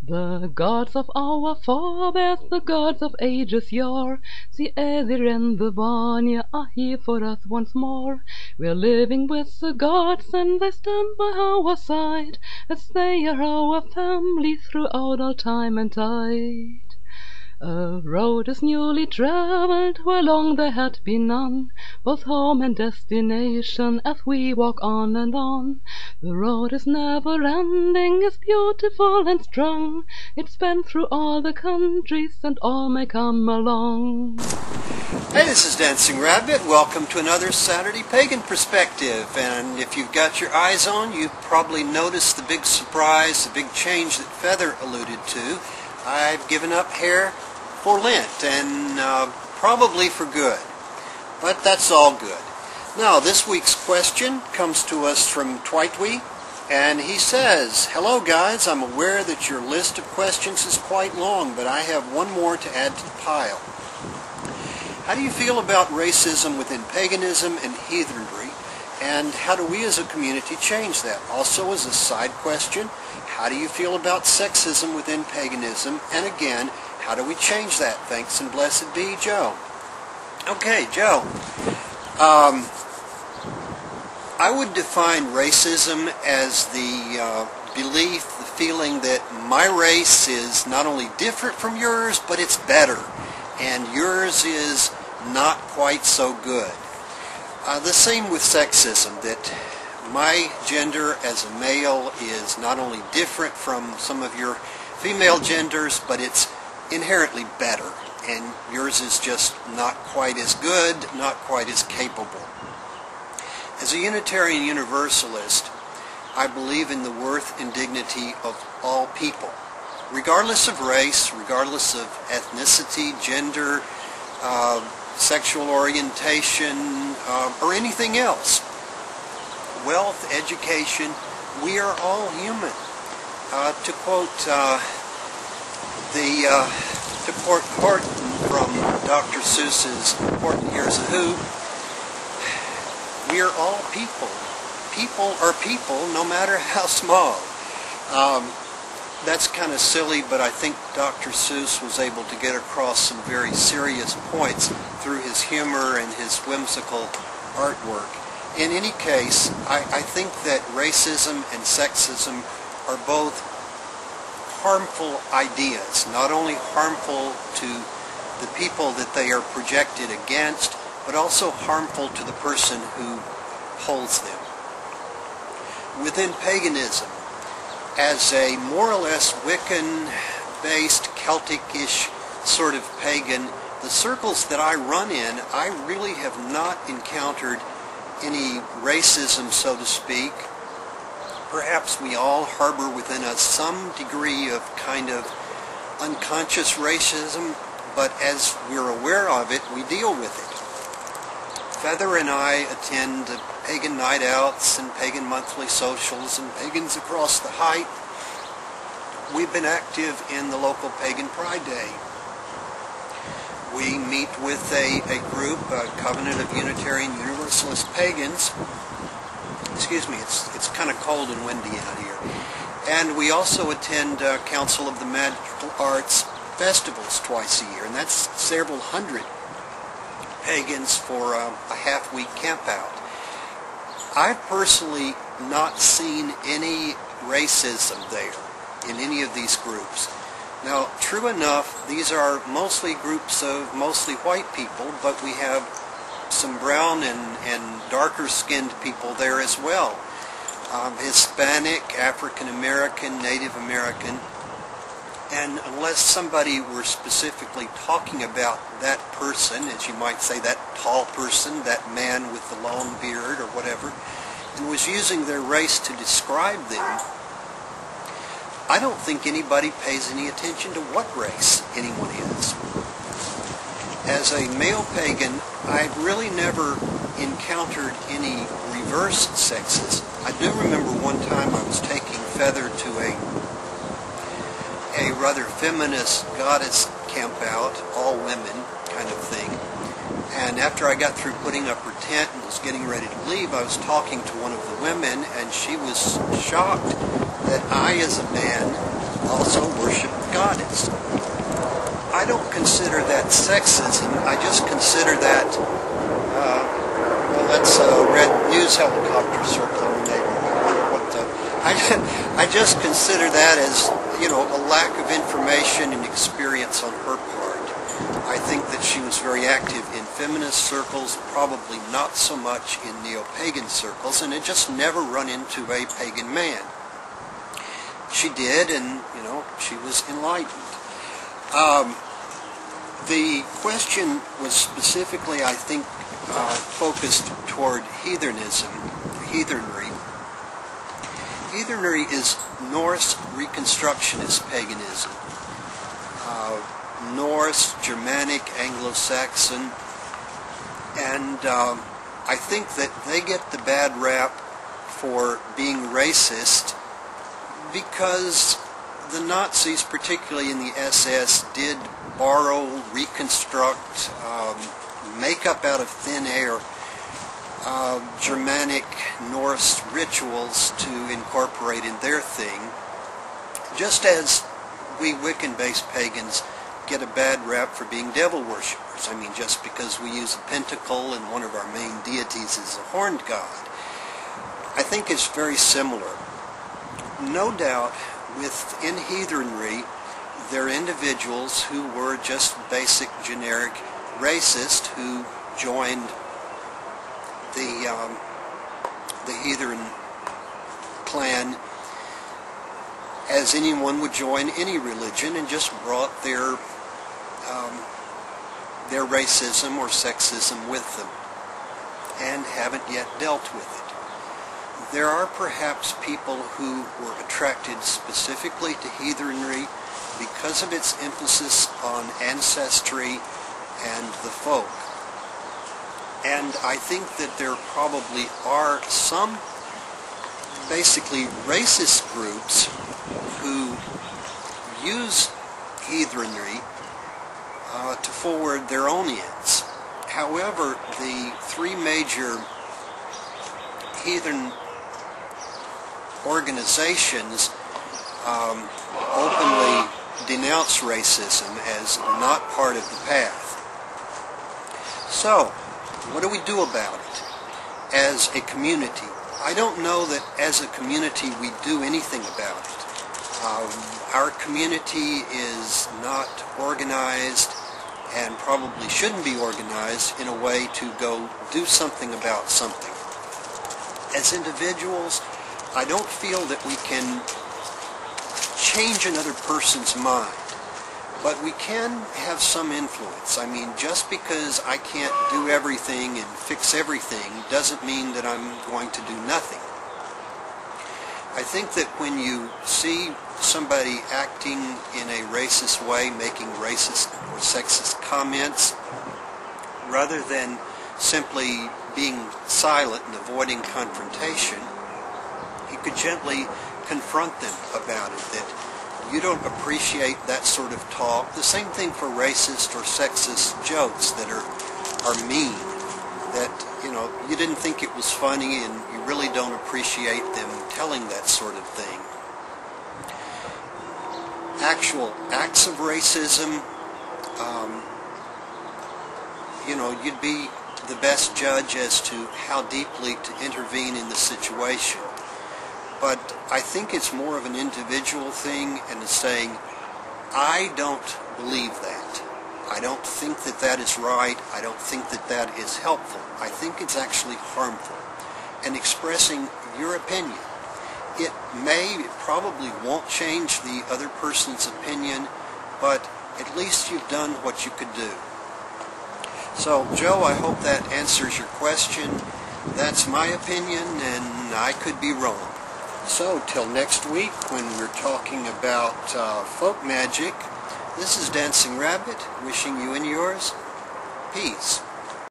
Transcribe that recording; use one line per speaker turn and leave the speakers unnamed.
The gods of our forebears, the gods of ages yore, the Aether and the Vanya are here for us once more. We're living with the gods and they stand by our side, as they are our family throughout all time and tide. A road is newly travelled where long there had been none, both home and destination as we walk on and on. The road is never ending, it's beautiful and strong, it's spanned through all the countries and all may come along.
Hey, this is Dancing Rabbit. Welcome to another Saturday Pagan Perspective. And if you've got your eyes on, you've probably noticed the big surprise, the big change that Feather alluded to. I've given up hair for Lent, and probably for good. But that's all good. Now, this week's question comes to us from Twitwi, and he says, "Hello guys, I'm aware that your list of questions is quite long, but I have one more to add to the pile. How do you feel about racism within paganism and heathenry, and how do we as a community change that? Also, as a side question, how do you feel about sexism within paganism, and again, how do we change that? Thanks and blessed be, Joe." Okay, Joe. I would define racism as the belief, the feeling that my race is not only different from yours, but it's better, and yours is not quite so good. The same with sexism, that my gender as a male is not only different from some of your female genders, but it's inherently better, and yours is just not quite as good, not quite as capable. As a Unitarian Universalist, I believe in the worth and dignity of all people, regardless of race, regardless of ethnicity, gender, sexual orientation, or anything else. Wealth, education, we are all human. To quote Horton from Dr. Seuss's Horton Hears a Who, we are all people. People are people, no matter how small. That's kind of silly, but I think Dr. Seuss was able to get across some very serious points through his humor and his whimsical artwork. In any case, I think that racism and sexism are both harmful ideas, not only harmful to the people that they are projected against, but also harmful to the person who holds them. Within paganism, as a more or less Wiccan-based, Celtic-ish sort of pagan, the circles that I run in, I really have not encountered any racism, so to speak. Perhaps we all harbor within us some degree of kind of unconscious racism, but as we're aware of it, we deal with it. Feather and I attend pagan night outs and pagan monthly socials and pagans across the height. We've been active in the local Pagan Pride Day. We meet with a group, a Covenant of Unitarian Universalist Pagans. Excuse me, it's kind of cold and windy out here. And we also attend Council of the Magical Arts festivals twice a year, and that's several hundred pagans for a half-week campout. I've personally not seen any racism there in any of these groups. Now, true enough, these are mostly groups of mostly white people, but we have some brown and darker-skinned people there as well. Hispanic, African American, Native American. And unless somebody were specifically talking about that person, as you might say, that tall person, that man with the long beard or whatever, and was using their race to describe them, I don't think anybody pays any attention to what race anyone is. As a male pagan, I've really never encountered any reverse sexism. I do remember one time I was taking Feather to a rather feminist goddess camp out, all women kind of thing. And after I got through putting up her tent and was getting ready to leave, I was talking to one of the women, and she was shocked that I, as a man, also worship consider that sexism. I just consider that, well, that's a red news helicopter circling the neighborhood. I wonder what the... I just consider that as, you know, a lack of information and experience on her part. I think that she was very active in feminist circles, probably not so much in neo-pagan circles, and had just never run into a pagan man. She did, and, you know, she was enlightened. The question was specifically, I think, focused toward heathenism, heathenry. Heathenry is Norse Reconstructionist paganism. Norse, Germanic, Anglo-Saxon, and I think that they get the bad rap for being racist because the Nazis, particularly in the SS, did borrow, reconstruct, make up out of thin air Germanic, Norse rituals to incorporate in their thing, just as we Wiccan-based pagans get a bad rap for being devil worshippers. I mean, just because we use a pentacle and one of our main deities is a horned god. I think it's very similar. No doubt, within heathenry, there are individuals who were just basic, generic racist who joined the heathen clan as anyone would join any religion, and just brought their racism or sexism with them and haven't yet dealt with it. There are perhaps people who were attracted specifically to heathenry because of its emphasis on ancestry and the folk. And I think that there probably are some basically racist groups who use heathenry to forward their own ends. However, the three major heathen organizations openly denounce racism as not part of the path. So, what do we do about it as a community? I don't know that as a community we do anything about it. Our community is not organized and probably shouldn't be organized in a way to go do something about something. As individuals, I don't feel that we can change another person's mind, but we can have some influence. I mean, just because I can't do everything and fix everything doesn't mean that I'm going to do nothing. I think that when you see somebody acting in a racist way, making racist or sexist comments, rather than simply being silent and avoiding confrontation, you could gently confront them about it, that you don't appreciate that sort of talk. The same thing for racist or sexist jokes that are mean, that, you know, you didn't think it was funny and you really don't appreciate them telling that sort of thing. Actual acts of racism, you know, you'd be the best judge as to how deeply to intervene in the situation. But I think it's more of an individual thing, and it's saying, I don't believe that. I don't think that that is right. I don't think that that is helpful. I think it's actually harmful. And expressing your opinion. It probably won't change the other person's opinion, but at least you've done what you could do. So, Joe, I hope that answers your question. That's my opinion, and I could be wrong. So, till next week when we're talking about folk magic, this is Dancing Rabbit, wishing you and yours peace.